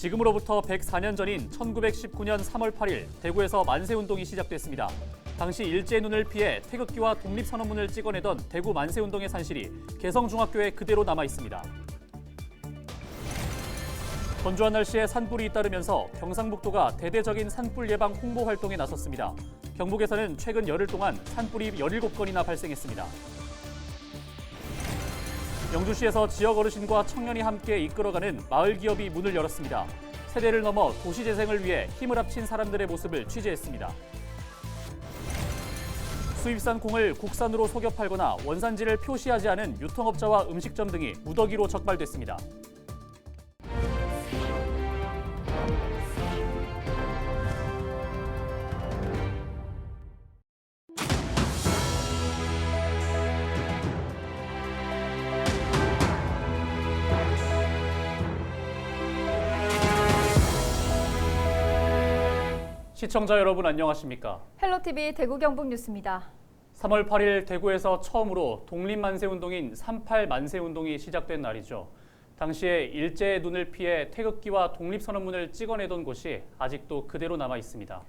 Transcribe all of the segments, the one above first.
지금으로부터 104년 전인 1919년 3월 8일 대구에서 만세운동이 시작됐습니다. 당시 일제의 눈을 피해 태극기와 독립선언문을 찍어내던 대구 만세운동의 산실이 개성중학교에 그대로 남아 있습니다. 건조한 날씨에 산불이 잇따르면서 경상북도가 대대적인 산불 예방 홍보 활동에 나섰습니다. 경북에서는 최근 열흘 동안 산불이 17건이나 발생했습니다. 영주시에서 지역 어르신과 청년이 함께 이끌어가는 마을 기업이 문을 열었습니다. 세대를 넘어 도시 재생을 위해 힘을 합친 사람들의 모습을 취재했습니다. 수입산 콩을 국산으로 속여 팔거나 원산지를 표시하지 않은 유통업자와 음식점 등이 무더기로 적발됐습니다. 시청자 여러분 안녕하십니까? 헬로티비 대구 경북 뉴스입니다. 3월 8일 대구에서 처음으로 독립만세운동인 38 만세운동이 시작된 날이죠. 당시에 일제의 눈을 피해 태극기와 독립선언문을 찍어내던 곳이 아직도 그대로 남아 있습니다.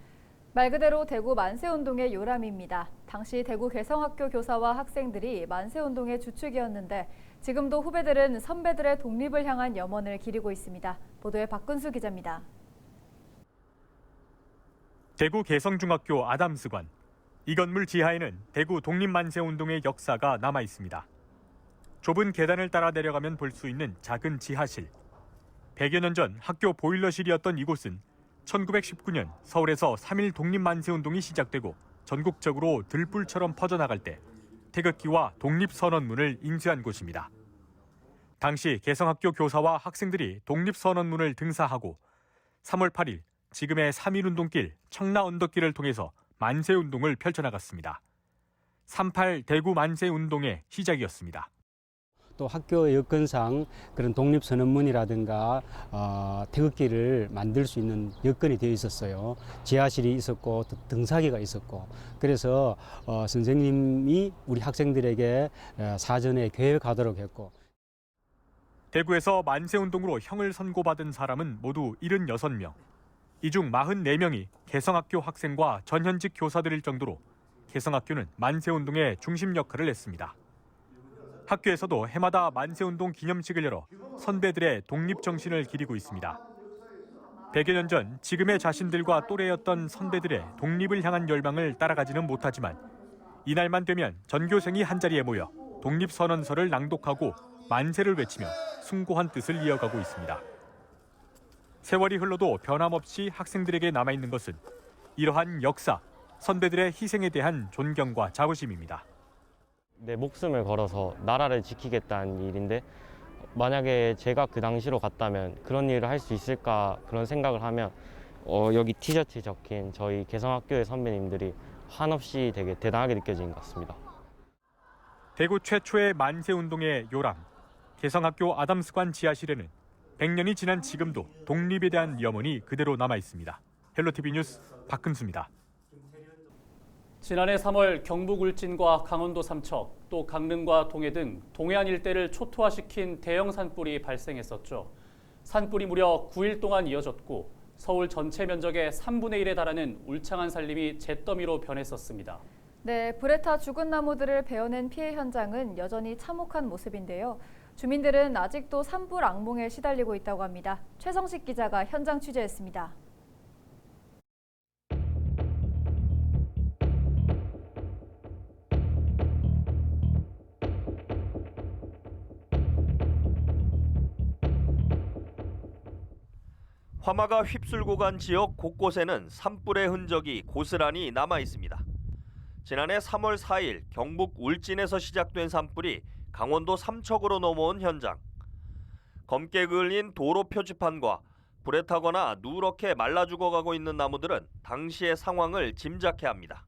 말 그대로 대구 만세운동의 요람입니다. 당시 대구 개성학교 교사와 학생들이 만세운동의 주축이었는데 지금도 후배들은 선배들의 독립을 향한 염원을 기리고 있습니다. 보도에 박근수 기자입니다. 대구 개성중학교 아담스관. 이 건물 지하에는 대구 독립만세운동의 역사가 남아 있습니다. 좁은 계단을 따라 내려가면 볼 수 있는 작은 지하실. 100여 년 전 학교 보일러실이었던 이곳은 1919년 서울에서 3.1 독립만세운동이 시작되고 전국적으로 들불처럼 퍼져나갈 때 태극기와 독립선언문을 인쇄한 곳입니다. 당시 개성학교 교사와 학생들이 독립선언문을 등사하고 3월 8일 지금의 3.1운동길 청라언덕길을 통해서 만세운동을 펼쳐나갔습니다. 38 대구 만세운동의 시작이었습니다. 또 학교 여건상 그런 독립선언문이라든가 태극기를 만들 수 있는 여건이 되어 있었어요. 지하실이 있었고 또 등사기가 있었고 그래서 선생님이 우리 학생들에게 사전에 계획하도록 했고 대구에서 만세운동으로 형을 선고받은 사람은 모두 76명. 이 중 44명이 개성학교 학생과 전현직 교사들일 정도로 개성학교는 만세운동의 중심 역할을 했습니다. 학교에서도 해마다 만세운동 기념식을 열어 선배들의 독립정신을 기리고 있습니다. 100여 년 전 지금의 자신들과 또래였던 선배들의 독립을 향한 열망을 따라가지는 못하지만 이날만 되면 전교생이 한자리에 모여 독립선언서를 낭독하고 만세를 외치며 숭고한 뜻을 이어가고 있습니다. 세월이 흘러도 변함없이 학생들에게 남아있는 것은 이러한 역사, 선배들의 희생에 대한 존경과 자부심입니다. 내 목숨을 걸어서 나라를 지키겠다는 일인데 만약에 제가 그 당시로 갔다면 그런 일을 할 수 있을까 그런 생각을 하면 여기 티셔츠에 적힌 저희 개성학교의 선배님들이 한없이 되게 대단하게 느껴지는 것 같습니다. 대구 최초의 만세운동의 요람, 개성학교 아담스관 지하실에는 100년이 지난 지금도 독립에 대한 염원이 그대로 남아 있습니다. 헬로티비 뉴스 박근수입니다. 지난해 3월 경북 울진과 강원도 삼척, 또 강릉과 동해 등 동해안 일대를 초토화시킨 대형 산불이 발생했었죠. 산불이 무려 9일 동안 이어졌고 서울 전체 면적의 3분의 1에 달하는 울창한 산림이 잿더미로 변했었습니다. 네, 불에 타 죽은 나무들을 베어낸 피해 현장은 여전히 참혹한 모습인데요. 주민들은 아직도 산불 악몽에 시달리고 있다고 합니다. 최성식 기자가 현장 취재했습니다. 화마가 휩쓸고 간 지역 곳곳에는 산불의 흔적이 고스란히 남아 있습니다. 지난해 3월 4일 경북 울진에서 시작된 산불이 강원도 삼척으로 넘어온 현장. 검게 그을린 도로 표지판과 불에 타거나 누렇게 말라 죽어가고 있는 나무들은 당시의 상황을 짐작해 합니다.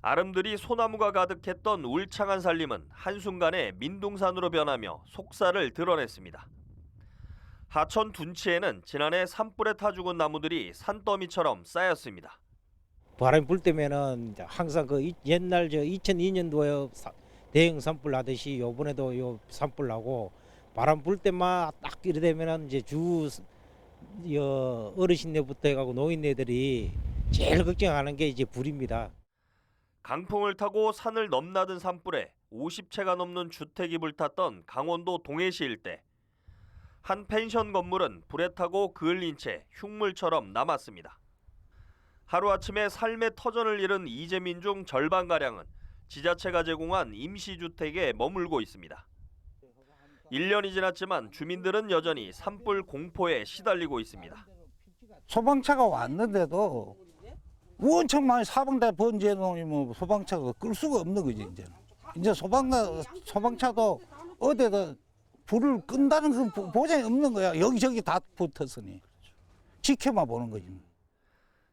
아름드리 소나무가 가득했던 울창한 산림은 한순간에 민둥산으로 변하며 속살을 드러냈습니다. 하천 둔치에는 지난해 산불에 타 죽은 나무들이 산더미처럼 쌓였습니다. 바람이 불 때면은 항상 그 옛날 2002년도에 대형 산불 나듯이 요번에도 요 산불 나고 바람 불 때만 딱 이래 되면은 이제 주 어르신네부터 해가고 노인네들이 제일 걱정하는 게 이제 불입니다. 강풍을 타고 산을 넘나든 산불에 50채가 넘는 주택이 불탔던 강원도 동해시 일대. 한 펜션 건물은 불에 타고 그을린 채 흉물처럼 남았습니다. 하루아침에 삶의 터전을 잃은 이재민 중 절반가량은 지자체가 제공한 임시주택에 머물고 있습니다. 1년이 지났지만 주민들은 여전히 산불 공포에 시달리고 있습니다. 소방차가 왔는데도 엄청 많이 사방다 번지해 놓으면 소방차가 끌 수가 없는 거지 이제는. 이제 소방차도 어디다 불을 끈다는 그 보장이 없는 거야. 여기저기 다 붙었으니 지켜만 보는 거지.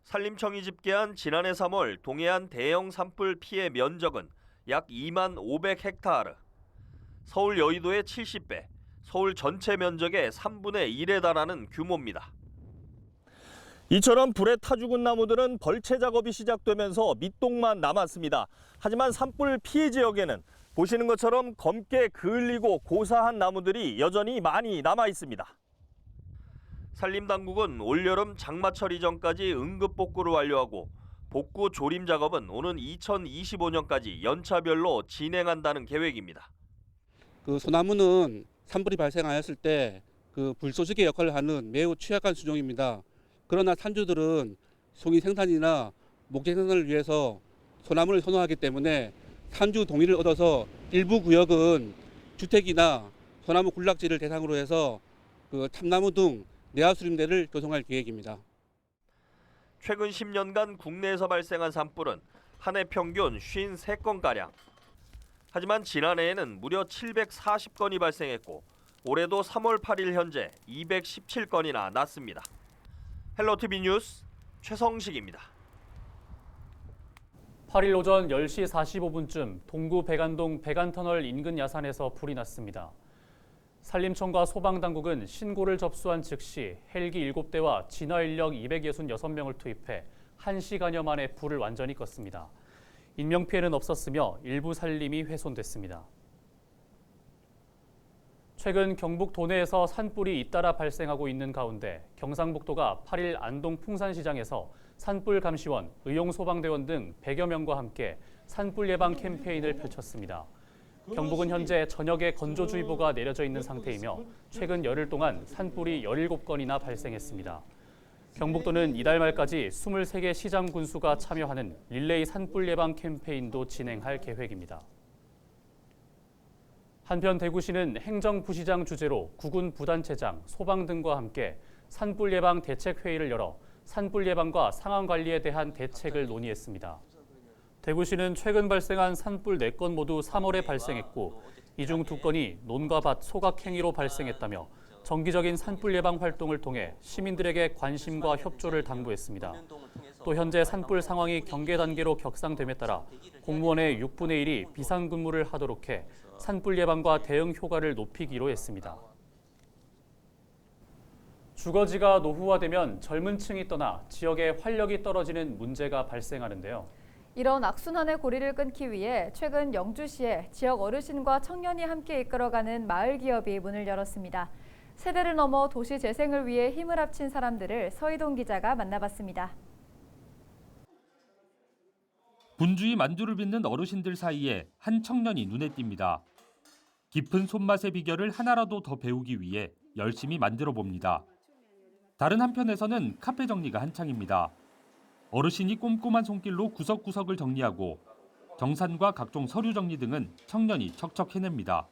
산림청이 집계한 지난해 3월 동해안 대형 산불 피해 면적은 약 2만 500헥타르. 서울 여의도의 70배, 서울 전체 면적의 3분의 1에 달하는 규모입니다. 이처럼 불에 타 죽은 나무들은 벌채 작업이 시작되면서 밑동만 남았습니다. 하지만 산불 피해 지역에는 보시는 것처럼 검게 그을리고 고사한 나무들이 여전히 많이 남아 있습니다. 산림당국은 올여름 장마철 이전까지 응급복구를 완료하고 복구 조림 작업은 오는 2025년까지 연차별로 진행한다는 계획입니다. 그 소나무는 산불이 발생하였을 때 그 불쏘시개 역할을 하는 매우 취약한 수종입니다. 그러나 산주들은 송이 생산이나 목재 생산을 위해서 소나무를 선호하기 때문에 산주 동의를 얻어서 일부 구역은 주택이나 소나무 군락지를 대상으로 해서 그 참나무 등 내화수림대를 조성할 계획입니다. 최근 10년간 국내에서 발생한 산불은 한 해 평균 53건가량. 하지만 지난해에는 무려 740건이 발생했고 올해도 3월 8일 현재 217건이나 났습니다. 헬로티비 뉴스 최성식입니다. 8일 오전 10시 45분쯤 동구 백안동 백안터널 인근 야산에서 불이 났습니다. 산림청과 소방당국은 신고를 접수한 즉시 헬기 7대와 진화인력 266명을 투입해 1시간여 만에 불을 완전히 껐습니다. 인명피해는 없었으며 일부 산림이 훼손됐습니다. 최근 경북 도내에서 산불이 잇따라 발생하고 있는 가운데 경상북도가 8일 안동 풍산시장에서 산불감시원, 의용소방대원 등 100여 명과 함께 산불 예방 캠페인을 펼쳤습니다. 경북은 현재 전역에 건조주의보가 내려져 있는 상태이며 최근 열흘 동안 산불이 17건이나 발생했습니다. 경북도는 이달 말까지 23개 시장 군수가 참여하는 릴레이 산불 예방 캠페인도 진행할 계획입니다. 한편 대구시는 행정부시장 주재로 구군 부단체장, 소방 등과 함께 산불 예방 대책회의를 열어 산불 예방과 상황 관리에 대한 대책을 논의했습니다. 대구시는 최근 발생한 산불 4건 모두 3월에 발생했고 이 중 2건이 논과 밭 소각 행위로 발생했다며 정기적인 산불 예방 활동을 통해 시민들에게 관심과 협조를 당부했습니다. 또 현재 산불 상황이 경계 단계로 격상됨에 따라 공무원의 6분의 1이 비상근무를 하도록 해 산불 예방과 대응 효과를 높이기로 했습니다. 주거지가 노후화되면 젊은 층이 떠나 지역의 활력이 떨어지는 문제가 발생하는데요. 이런 악순환의 고리를 끊기 위해 최근 영주시에 지역 어르신과 청년이 함께 이끌어가는 마을 기업이 문을 열었습니다. 세대를 넘어 도시 재생을 위해 힘을 합친 사람들을 서희동 기자가 만나봤습니다. 분주히 만두를 빚는 어르신들 사이에 한 청년이 눈에 띕니다. 깊은 손맛의 비결을 하나라도 더 배우기 위해 열심히 만들어 봅니다. 다른 한편에서는 카페 정리가 한창입니다. 어르신이 꼼꼼한 손길로 구석구석을 정리하고 정산과 각종 서류 정리 등은 청년이 척척 해냅니다.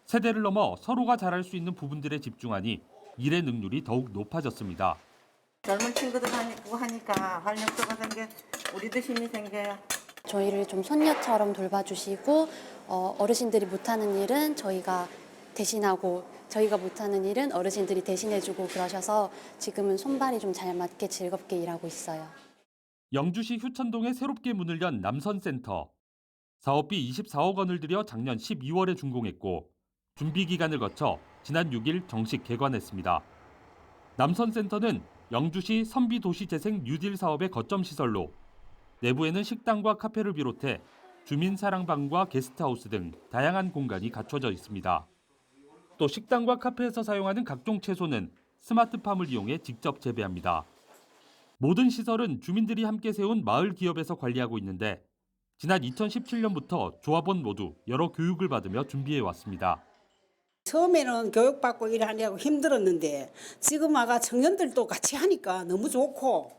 세대를 넘어 서로가 잘할 수 있는 부분들에 집중하니 일의 능률이 더욱 높아졌습니다. 젊은 친구들 하니까 활력소가 생겨 우리도 힘이 생겨요. 저희를 좀 손녀처럼 돌봐주시고 어르신들이 못하는 일은 저희가 대신하고 저희가 못하는 일은 어르신들이 대신해주고 그러셔서 지금은 손발이 좀 잘 맞게 즐겁게 일하고 있어요. 영주시 휴천동에 새롭게 문을 연 남선센터. 사업비 24억 원을 들여 작년 12월에 준공했고 준비 기간을 거쳐 지난 6일 정식 개관했습니다. 남선센터는 영주시 선비도시재생 뉴딜 사업의 거점 시설로 내부에는 식당과 카페를 비롯해 주민사랑방과 게스트하우스 등 다양한 공간이 갖춰져 있습니다. 또 식당과 카페에서 사용하는 각종 채소는 스마트팜을 이용해 직접 재배합니다. 모든 시설은 주민들이 함께 세운 마을 기업에서 관리하고 있는데 지난 2017년부터 조합원 모두 여러 교육을 받으며 준비해 왔습니다. 처음에는 교육받고 일하려고 힘들었는데 지금 아가 청년들도 같이 하니까 너무 좋고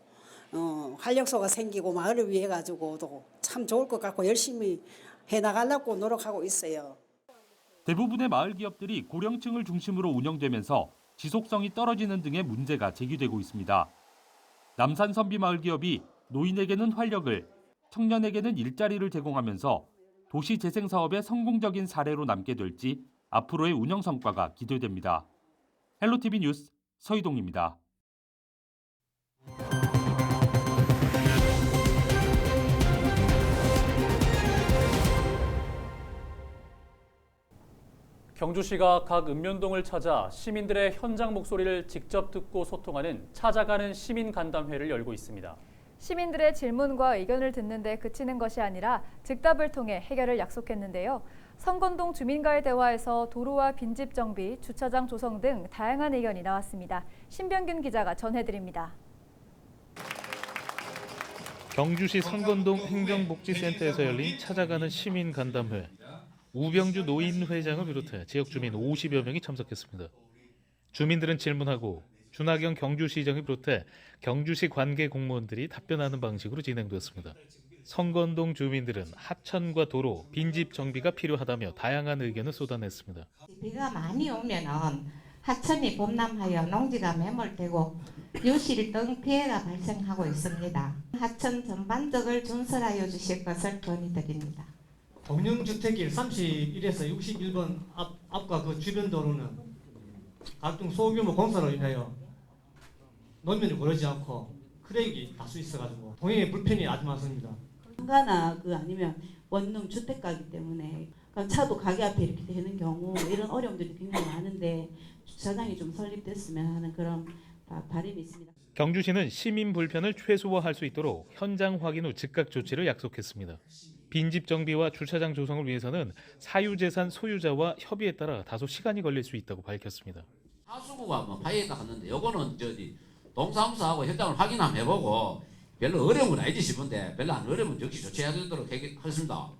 활력소가 생기고 마을을 위해 가지고도 참 좋을 것 같고 열심히 해나가려고 노력하고 있어요. 대부분의 마을 기업들이 고령층을 중심으로 운영되면서 지속성이 떨어지는 등의 문제가 제기되고 있습니다. 남산 선비마을 기업이 노인에게는 활력을, 청년에게는 일자리를 제공하면서 도시 재생 사업의 성공적인 사례로 남게 될지 앞으로의 운영 성과가 기대됩니다. 헬로티비 뉴스 서희동입니다. 경주시가 각 읍면동을 찾아 시민들의 현장 목소리를 직접 듣고 소통하는 찾아가는 시민 간담회를 열고 있습니다. 시민들의 질문과 의견을 듣는 데 그치는 것이 아니라 즉답을 통해 해결을 약속했는데요. 성건동 주민과의 대화에서 도로와 빈집 정비, 주차장 조성 등 다양한 의견이 나왔습니다. 신병균 기자가 전해드립니다. 경주시 성건동 행정복지센터에서 열린 찾아가는 시민 간담회. 우병주 노인회장을 비롯해 지역 주민 50여 명이 참석했습니다. 주민들은 질문하고 준하경 경주시장을 비롯해 경주시 관계 공무원들이 답변하는 방식으로 진행됐습니다. 성건동 주민들은 하천과 도로, 빈집 정비가 필요하다며 다양한 의견을 쏟아냈습니다. 비가 많이 오면은 하천이 범람하여 농지가 매몰되고 유실 등 피해가 발생하고 있습니다. 하천 전반적을 준설하여 주실 것을 건의드립니다. 공영주택길 31에서 61번 앞과 그 주변 도로는 각종 소규모 공사로 인하여 노면이 고르지 않고 크랙이 다수 있어가지고 통행에 불편이 아주 많습니다. 상가나 아니면 원룸 주택가이기 때문에 차도 가게 앞에 이렇게 되는 경우 이런 어려움들이 굉장히 많은데 주차장이 좀 설립됐으면 하는 그런 바람이 있습니다. 경주시는 시민 불편을 최소화할 수 있도록 현장 확인 후 즉각 조치를 약속했습니다. 빈집 정비와 주차장 조성을 위해서는 사유재산 소유자와 협의에 따라 다소 시간이 걸릴 수 있다고 밝혔습니다. 하수구가 파이에다 갔는데 요거는 동사무소하고 현장을 확인 한번 해보고 별로 어려운 건 아니지 싶은데 별로 안 어려우면 역시 조치해야 되도록 하겠습니다.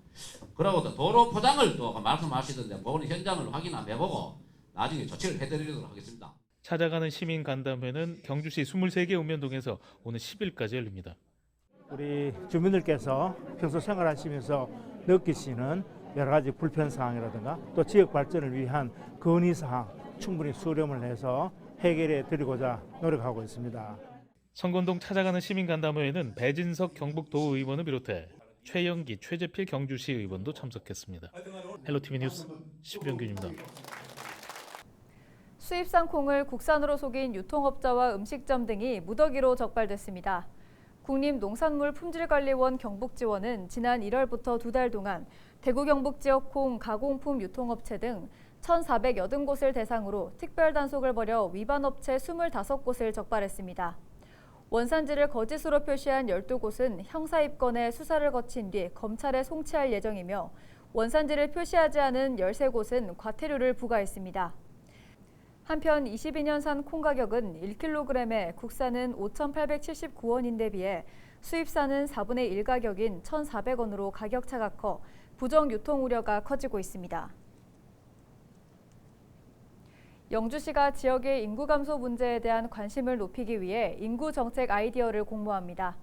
그러고 또 도로 포장을 또 말씀하시던데 그거는 현장을 확인 한번 해보고 나중에 조치를 해드리도록 하겠습니다. 찾아가는 시민 간담회는 경주시 23개 읍면동에서 오는 10일까지 열립니다. 우리 주민들께서 평소 생활하시면서 느끼시는 여러 가지 불편 사항이라든가 또 지역 발전을 위한 건의 사항 충분히 수렴을 해서 해결해 드리고자 노력하고 있습니다. 성건동 찾아가는 시민 간담회에는 배진석 경북도의원을 비롯해 최영기, 최재필 경주시 의원도 참석했습니다. 헬로티비 뉴스 신병균입니다. 수입산 콩을 국산으로 속인 유통업자와 음식점 등이 무더기로 적발됐습니다. 국립농산물품질관리원 경북지원은 지난 1월부터 2달 동안 대구 경북 지역 콩 가공품 유통업체 등 1,480곳을 대상으로 특별 단속을 벌여 위반업체 25곳을 적발했습니다. 원산지를 거짓으로 표시한 12곳은 형사입건에 수사를 거친 뒤 검찰에 송치할 예정이며 원산지를 표시하지 않은 13곳은 과태료를 부과했습니다. 한편 22년산 콩 가격은 1kg에 국산은 5,879원인데 비해 수입산은 4분의 1 가격인 1,400원으로 가격차가 커 부정 유통 우려가 커지고 있습니다. 영주시가 지역의 인구 감소 문제에 대한 관심을 높이기 위해 인구 정책 아이디어를 공모합니다.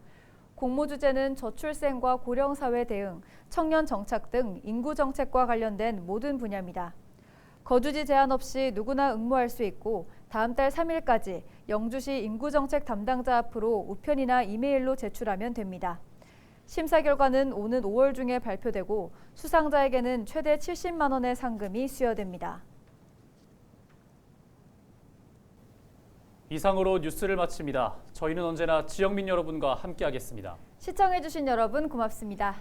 공모 주제는 저출생과 고령사회 대응, 청년 정착 등 인구 정책과 관련된 모든 분야입니다. 거주지 제한 없이 누구나 응모할 수 있고 다음 달 3일까지 영주시 인구정책 담당자 앞으로 우편이나 이메일로 제출하면 됩니다. 심사 결과는 오는 5월 중에 발표되고 수상자에게는 최대 70만 원의 상금이 수여됩니다. 이상으로 뉴스를 마칩니다. 저희는 언제나 지역민 여러분과 함께하겠습니다. 시청해주신 여러분 고맙습니다.